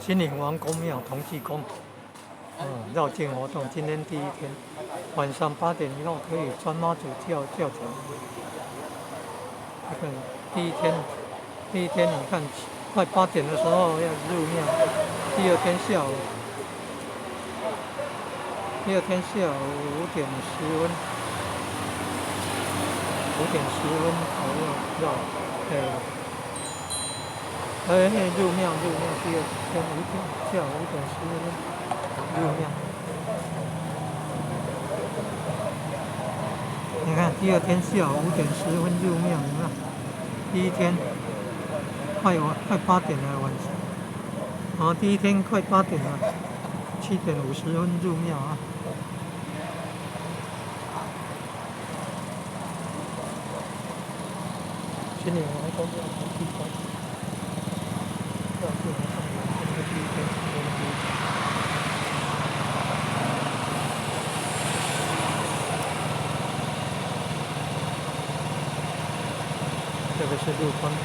新宁王公庙同济宫，绕境活动今天第一天，晚上8点以后可以穿妈祖轿脚。这个第一天你看快8点的时候要入庙，第二天下午5点10分左右绕，入庙第二天下午5点10分入庙。你看第二天下午5点10分入庙，你看第一天快8点了晚上，第一天快8点了，7点50分入庙啊。新宁王公庙同济宫，绕境活动今天第一天，这个是入关口。